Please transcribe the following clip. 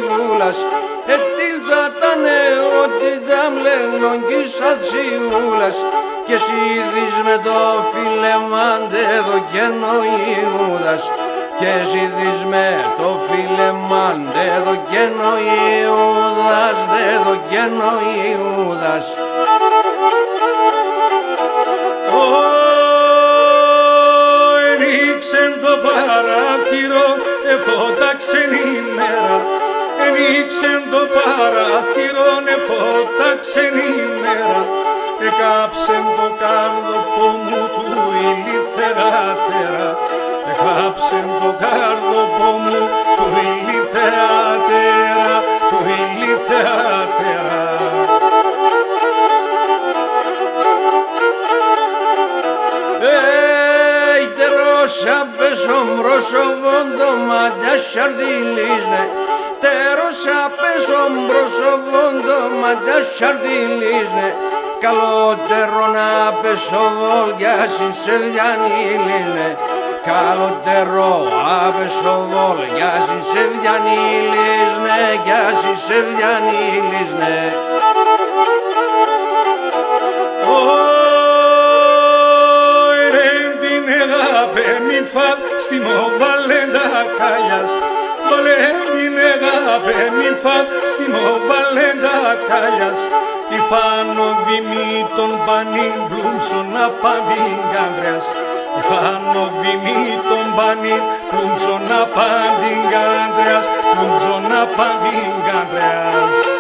σιβούλας ετήλτσα τα νεότητα μλεγνών κι σατσιούλας και εσύ δεις με το φιλεμάντε εδώ καινό Ιούδας και εσύ δεις με το φιλεμάντε εδώ καινό Ιούδας εδώ καινό Ιούδας. Ανοίξεν το παράθυρο, εφώταξεν η μέρα. Ανοίξεν το παράθυρο, εφώταξεν η μέρα. Εκάψεν το κάρδοπο μου του ηλιθεράτερα. Εκάψεν το κάρδοπο μου του ηλιθεράτερα, του ηλιθεράτερα. Τερόσα πεσομπρόσοβον το μάτια σαρδιλίσνε Τερόσα πεσομπρόσοβον το μάτια σαρδιλίσνε Καλότερο να πεσοβόλ για συνσεβιανίλισνε Καλότερο απεσοβόλ για συνσεβιανίλισνε Για συνσεβιανίλισνε. Μη φαβ στη μοβαλέντα κάλιας, βαλέν την αγάπη μη φαβ στη μοβαλέντα κάλιας. Η φάνο δημή των πανίν πλούμψον απαντήν Κάντρεας. Η φάνο δημή των πανίν πλούμψον απαντήν Κάντρεας, πλούμψον απαντήν Κάντρεας.